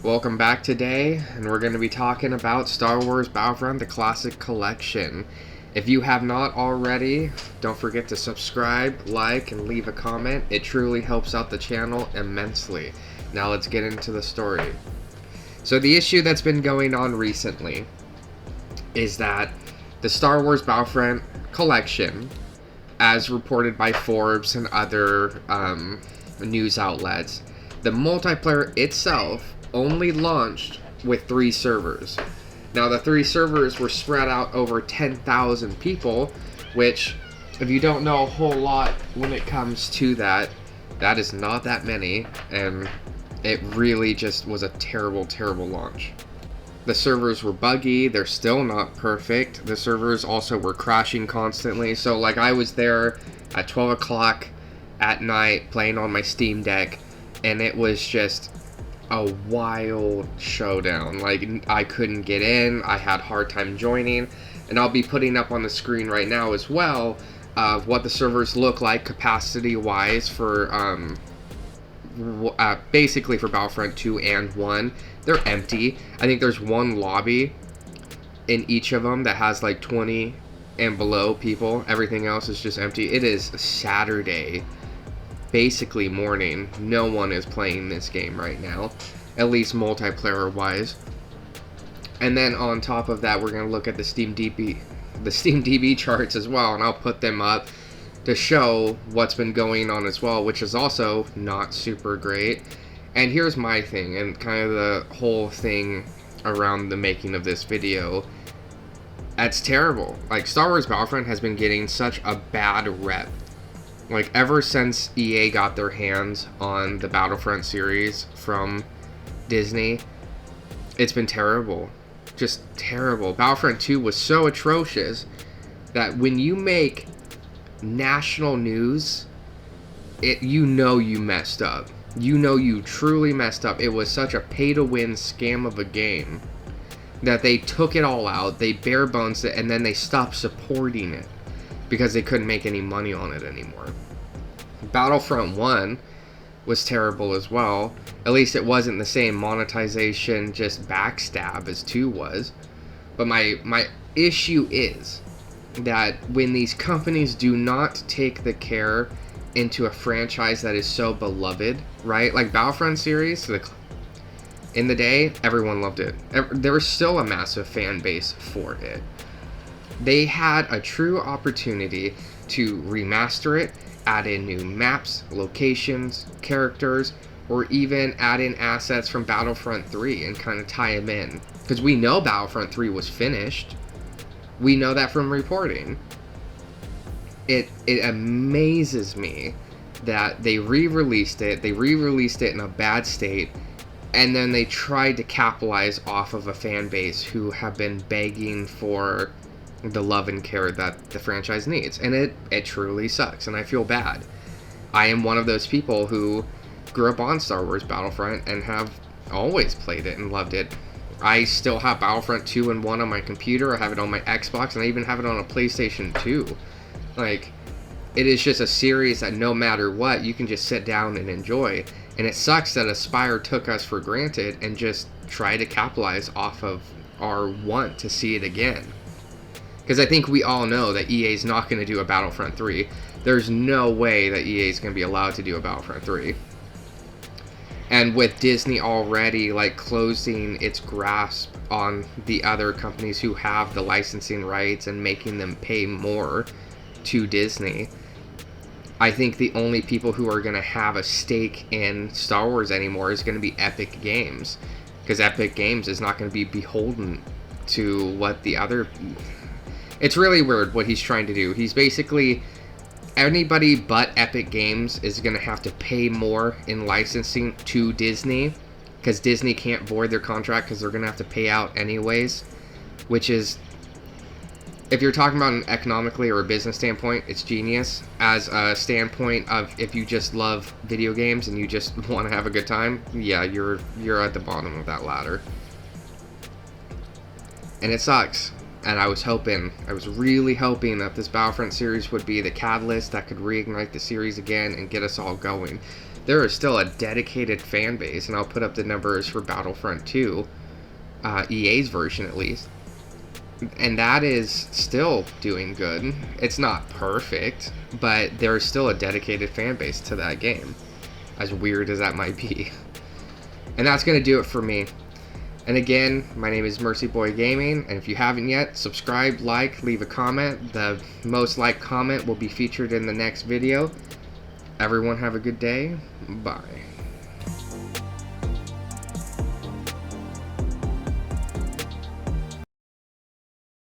Welcome back today, and we're going to be talking about Star Wars Battlefront, the Classic Collection. If you have not already, don't forget to subscribe, like, and leave a comment. It truly helps out the channel immensely. Now let's get into the story. So the issue that's been going on recently is that the Star Wars Battlefront Collection, as reported by Forbes and other news outlets, the multiplayer itself only launched with 3 servers. Now, the 3 servers were spread out over 10,000 people, which, if you don't know a whole lot when it comes to that, that is not that many, and it really just was a terrible, terrible launch. The servers were buggy, they're still not perfect. The servers also were crashing constantly, so like I was there at 12 o'clock at night playing on my Steam Deck, and it was just a wild showdown. Like, I couldn't get in, I had a hard time joining, and I'll be putting up on the screen right now as well what the servers look like capacity wise for basically for Battlefront 2 and 1. They're empty. I think there's one lobby in each of them that has like 20 and below people. Everything else is just empty. It is Saturday, basically morning. No one is playing this game right now, at least multiplayer wise. And then on top of that, we're going to look at the Steam DB charts as well, and I'll put them up to show what's been going on as well, which is also not super great. And here's my thing, and kind of the whole thing around the making of this video. That's terrible. Like, Star Wars Battlefront has been getting such a bad rep. Like, ever since EA got their hands on the Battlefront series from Disney, it's been terrible. Just terrible. Battlefront 2 was so atrocious that when you make national news, you know you messed up. You know you truly messed up. It was such a pay-to-win scam of a game that they took it all out, they bare bones it, and then they stopped supporting it because they couldn't make any money on it anymore. Battlefront 1 was terrible as well. At least it wasn't the same monetization, just backstab as 2 was. But my issue is that when these companies do not take the care into a franchise that is so beloved, right? Like Battlefront series, in the day, everyone loved it. There was still a massive fan base for it. They had a true opportunity to remaster it, add in new maps, locations, characters, or even add in assets from Battlefront 3 and kind of tie them in. Because we know Battlefront 3 was finished. We know that from reporting. It amazes me that they re-released it. They re-released it in a bad state, and then they tried to capitalize off of a fan base who have been begging for the love and care that the franchise needs. And it truly sucks, and I feel bad. I am one of those people who grew up on Star Wars Battlefront and have always played it and loved it. I still have Battlefront 2 and 1 on my computer. I have it on my Xbox, and I even have it on a PlayStation 2. Like, it is just a series that no matter what, you can just sit down and enjoy. And it sucks that Aspyr took us for granted and just tried to capitalize off of our want to see it again. Because I think we all know that EA is not going to do a Battlefront 3. There's no way that EA is going to be allowed to do a Battlefront 3. And with Disney already like closing its grasp on the other companies who have the licensing rights and making them pay more to Disney, I think the only people who are going to have a stake in Star Wars anymore is going to be Epic Games. Because Epic Games is not going to be beholden to what the other... It's really weird what he's trying to do. He's basically... Anybody but Epic Games is going to have to pay more in licensing to Disney, because Disney can't void their contract because they're going to have to pay out anyways, which is, if you're talking about an economically or a business standpoint, it's genius. As a standpoint of if you just love video games and you just want to have a good time, yeah, you're at the bottom of that ladder. And it sucks. And I was really hoping that this Battlefront series would be the catalyst that could reignite the series again and get us all going. there is still a dedicated fan base, and I'll put up the numbers for Battlefront 2, EA's version at least, and that is still doing good. It's not perfect, but there is still a dedicated fan base to that game, as weird as that might be. And that's going to do it for me. And again, my name is Mercy Boy Gaming, and if you haven't yet, subscribe, like, leave a comment. The most liked comment will be featured in the next video. Everyone have a good day. Bye.